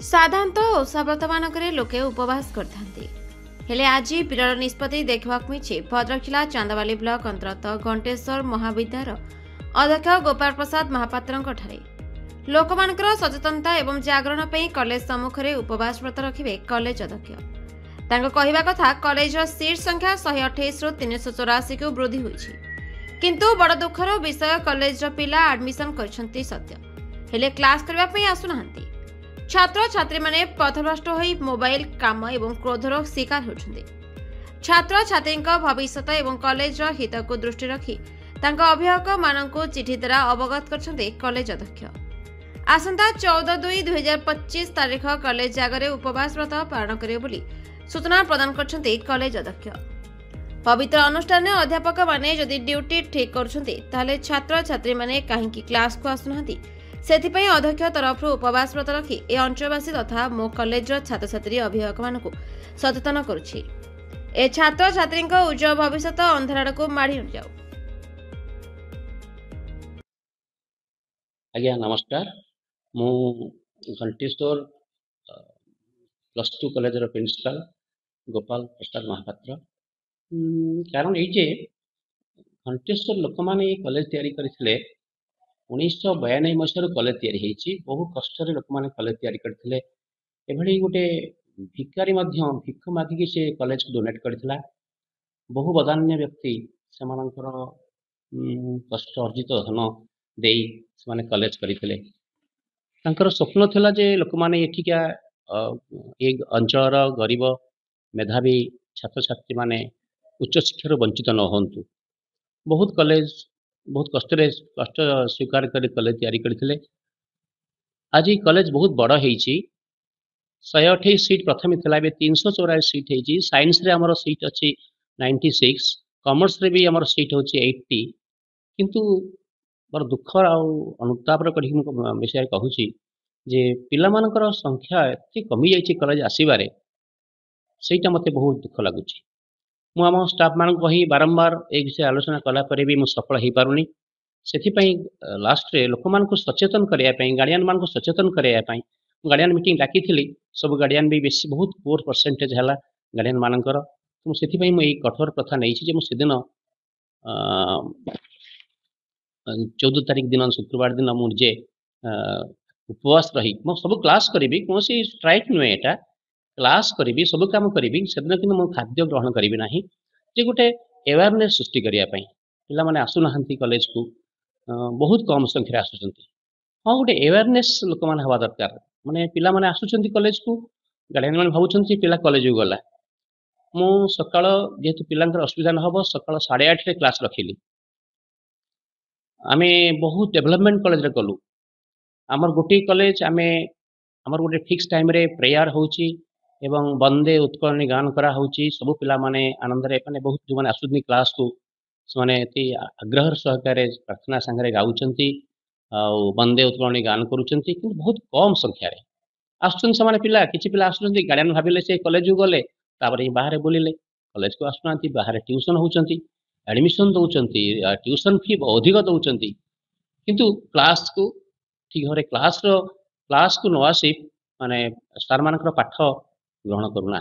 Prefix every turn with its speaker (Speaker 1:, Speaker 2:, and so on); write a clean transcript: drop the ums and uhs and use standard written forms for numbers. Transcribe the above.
Speaker 1: साधारणतः ओषाव्रत मानकरे लोके उपवास करथांती हेले आज विरल निष्पत्ति देखा मिली भद्रक जिला चांदावाली ब्लॉक अंतर्गत घंटेश्वर महाविद्यालय अध्यक्ष गोपाल प्रसाद महापात्र लोक सचेतनता एवं जागरण पर कॉलेज सम्मुख में उपवास व्रत रखिए कॉलेज अध्यक्ष कहवा कथा कॉलेज सीट संख्या 128 रु 384 को वृद्धि होइछि किंतु बड़ दुखर विषय कॉलेज पिला एडमिशन करछंती सत्य हेले क्लास करबा पई आसुनाहांती छात्र छात्री माने पथभ्रष्ट होई मोबाइल काम एवं क्रोधर शिकार होछंती छात्र छात्री भविष्य एवं कॉलेज हित को दृष्टि रखी तांका अभिभावक मानकु चिठी द्वारा अवगत करछंती कॉलेज अध्यक्ष आसंता 14/2/2025 तारीख कॉलेज आगरे उपवास व्रत पालन करिवे बोली सूचना प्रदान करछंती कॉलेज अध्यक्ष पवित्र अनुष्ठान में अध्यापक माने जदि ड्यूटी ठीक करछंती ताले छात्र छात्री माने काहेकि क्लास को आसुनाहांती सेथिपई अध्यक्ष तरफ उपवास व्रत रखी ए अंचलवासी तथा मो कॉलेज छात्र छात्री अभिभावक मानकु सचेतन करुछि ए छात्र छात्री उज्जवल भविष्य अंधार को माड़ी न जाऊ।
Speaker 2: आज्ञा नमस्कार मु घंटेश्वर +2 कॉलेज प्रिंसिपल गोपाल प्रसाद महापात्र कारण ये घंटेश्वर लोक मैंने कॉलेज तैयारी करथिले 1992 मसीह कॉलेज तैयारी बहु कष्ट लोक मैंने कॉलेज तैयारी करथिले एभली गोटे भिकारी भिक्ष मागिकी से कॉलेज को डोनेट करथिला बहु बदान्य व्यक्ति सेमानंकर कष्ट अर्जित धन देई से कॉलेज करथिले तांकर स्वप्न थिला जे लोक माने एठिका एक अंचल गरीब मेधावी छात्र छात्री माने उच्च शिक्षा वंचित न होंतु बहुत कॉलेज बहुत कष्ट स्वीकार कर कॉलेज तैयारी करथिले आज कॉलेज बहुत बड़ होईची 128 सीट प्रथम थिला बे 384 सीट होईची साइंस रे हमर सीट अछि 96 कॉमर्स रे भी हमर सीट होची 80 किंतु बड़ दुख आ अनुताप विषय कहूँ जे पिला मानकर संख्या एत कमी जाइए कॉलेज आसबार सेटा मते बहुत दुख लगुच मु आम स्टाफ मान कही बारंबार एक विषय आलोचना कलापर भी मुझे सफल हो पारुनी से लास्ट रे लोक मान सचेतन करने गार्डियन मान सचेतन करने गार्डियन मीटिंग डाकी सब गार्डियन भी बेस बहुत पुअर परसेंटेज है गार्डियन मानकर से मुझे कठोर प्रथा नहीं मुझे 14 तारीख दिन शुक्रवार दिन मुझे उपवास रही मो सब क्लास करी कौन स्ट्राइक नुहे यहाँ क्लास करी सब कम करी से दिन कि खाद्य ग्रहण करी ना जे गोटे अवेयरनेस सृष्टि करने पिला माने आसुना कॉलेज को बहुत कम संख्या आसुंच हाँ गोटे अवेयरनेस लोक मैंने हवा दरकार माने पिला माने आसुंच कॉलेज को गार्डियन मैंने भावुं पिला कॉलेज को गला मु सकाळ जेहेतु पिलांकर असुविधा न हो सकाळ 8:30 क्लास रखिली आमे बहुत डेवलपमेंट कॉलेज रे कलु आमर गोटे कॉलेज आमे आमर गोटे फिक्स टाइम रे प्रेयर होची एवं वंदे उत्कलनी गान करा होची सब पिला माने आनंद रे माने बहुत जो माने आसुनी क्लास को माने एति आग्रह सहकारे प्रार्थना संगे गाउचंती आ वंदे उत्कलनी गान करूचंती कि बहुत कम संख्या रे आसुचन से माने पिला किछि पिला आसुचंती गार्डियन भाबिले से कॉलेज को गले तापर बाहर बोलिले कॉलेज को आसुनांती बाहर ट्यूशन होउचंती एडमिशन दौरान ट्यूशन फी अधिक दौरान किंतु क्लास को ठीक भाव क्लास को न आसी माने सार मान पाठ ग्रहण करूना।